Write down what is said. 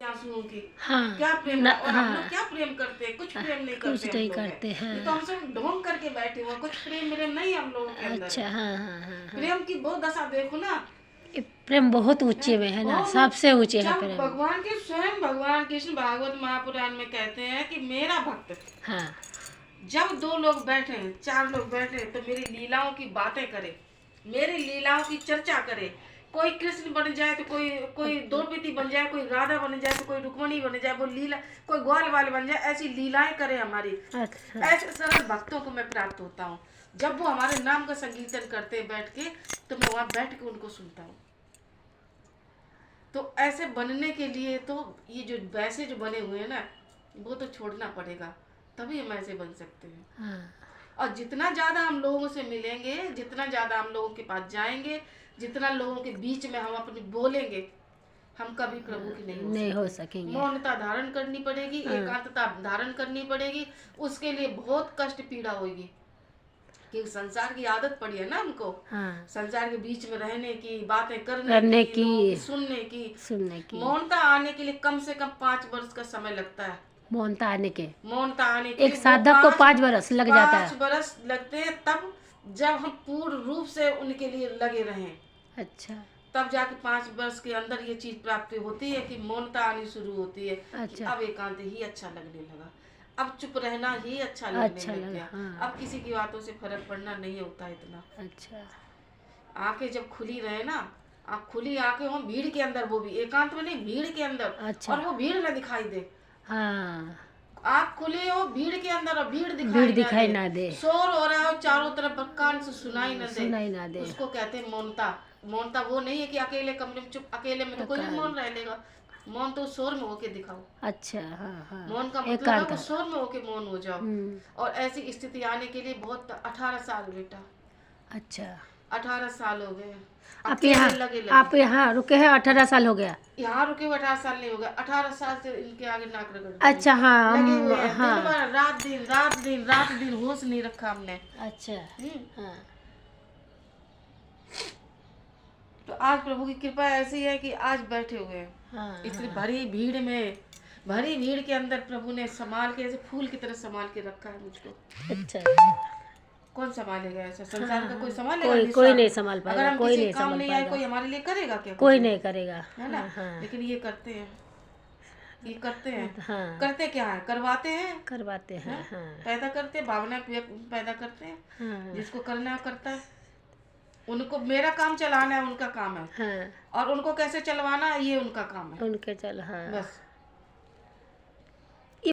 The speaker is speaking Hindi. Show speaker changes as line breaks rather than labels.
आंसुओं की।
हाँ
क्या प्रेम
न,
और हम लोग
हाँ
क्या प्रेम करते हैं? कुछ प्रेम नहीं
कुछ
करते हम
नहीं
लोग
करते
हैं। ये
हैं।
तो हम सब ढोंग करके बैठे हुए हैं, कुछ प्रेम नहीं हम लोगों के अंदर
अच्छा
है।
हाँ हाँ हाँ हाँ।
प्रेम की बहुत दशा देखो ना,
ये प्रेम बहुत ऊंचे में है ना,
बहुत
सबसे ऊंचे है
जब
प्रेम।
भगवान के स्वयं भगवान कृष्ण भागवत महापुराण में कहते हैं कि मेरा भक्त,
हाँ
जब दो लोग बैठे, चार लोग बैठे तो मेरी लीलाओं की बातें करे, मेरी लीलाओं की चर्चा करे। कोई कृष्ण बन जाए तो कोई कोई द्रौपदी बन जाए, कोई राधा बन जाए तो कोई रुक्मणी बन जाए, वो लीला कोई ग्वाल वाल बन जाए, ऐसी लीलाएं करे हमारी।
अच्छा
ऐसे सरल भक्तों को मैं प्राप्त होता हूँ। जब वो हमारे नाम का संकीर्तन करते हैं बैठ के, तो मैं वहां बैठ के उनको सुनता हूँ। तो ऐसे बनने के लिए तो ये जो वैसे जो बने हुए हैं ना, वो तो छोड़ना पड़ेगा, तभी हम ऐसे बन सकते हैं।
हाँ
और जितना ज्यादा हम लोगों से मिलेंगे, जितना ज्यादा हम लोगों के पास जाएंगे, जितना लोगों के बीच में हम अपने बोलेंगे, हम कभी प्रभु की नहीं
नहीं हो
सकते।
सकेंगे।
मौनता धारण करनी पड़ेगी,
हाँ
एकांतता धारण करनी पड़ेगी। उसके लिए बहुत कष्ट पीड़ा होगी, क्योंकि संसार की आदत पड़ी है ना हमको,
हाँ
संसार के बीच में रहने की, बातें करने
करने
की,
की,
लोगों की
सुनने की।
मौनता आने के लिए कम से कम 5 वर्ष का समय लगता है।
मौनता आने के
मौनता आने के
एक
लिए वो
साधक को 5 बरस लग जाता है।
5 वर्ष लगते हैं, तब जब हम पूर्ण रूप से उनके लिए लगे रहें,
अच्छा
तब जाके 5 वर्ष के अंदर ये चीज प्राप्ति होती है कि मौनता आनी शुरू होती है। कि
अच्छा
अब एकांत ही अच्छा लगने लगा, अब चुप रहना ही अच्छा लगने
अच्छा
लग
लगा
गया,
हाँ।
अब किसी की बातों से फर्क पड़ना नहीं होता इतना।
अच्छा
आंखें जब खुली रहे ना, खुली आंखें हो भीड़ के अंदर, वो भी एकांत में नहीं, भीड़ के अंदर,
अच्छा
और वो भीड़ न दिखाई दे।
हाँ
आँख खुली हो भीड़ के अंदर और भीड़
भीड़
दिखाई
दिखाई
ना
ना
दे,
दे,
शोर हो रहा हो चारों तरफ पर कान से सुनाई न दे,
सुनाई ना दे।
उसको कहते हैं मौनता। मौनता वो नहीं है कि अकेले कमरे में चुप, अकेले में तो कोई भी मौन रह लेगा। मौन तो शोर में होके दिखाओ।
अच्छा हाँ हाँ
मौन का मतलब है
एकांत।
वो शोर में होके मौन हो जाओ। और ऐसी स्थिति आने के लिए बहुत 18 साल बेटा,
अच्छा
18 साल हो गए
आप
अकेले
यहाँ
लगे
आप यहाँ रुके हैं 18 साल हो गया।
यहाँ रुके हुए 18 साल नहीं हो गया, 18 साल से इनके आगे नाक रगड़
अच्छा हाँ
लगे हुए हैं।
हाँ
दिन भर रात दिन रात दिन रात दिन होश नहीं रखा हमने।
अच्छा हाँ
तो आज प्रभु की कृपा ऐसी है कि आज बैठे हुए हैं
हाँ
इतनी
हाँ।
भरी भीड़ में, भरी भीड़ के अंदर प्रभु ने संभाल के, ऐसे फूल की तरह संभाल के रखा है मुझको।
अच्छा
कौन संभालेगा ऐसा? संसार का कोई
हाँ
संभालेगा?
कोई नहीं
निस्वार्थ।
संभाल
अगर
पाएगा,
हम
कोई
किसी
नहीं
काम
संभाल
नहीं आए,
पाएगा,
कोई हमारे लिए करेगा क्या?
कोई
कुछ
नहीं करेगा।
है ना।
हाँ
लेकिन ये करते हैं, ये करते हैं।
हाँ
करते क्या है? करवाते हैं,
करवाते हैं
हैं?
हाँ
पैदा करते हैं, भावना पैदा करते हैं।
हाँ
जिसको करना है करता है। उनको मेरा काम चलाना है, उनका काम है।
हाँ
और उनको कैसे चलवाना है, ये उनका काम है।
उनके चल हाँ
बस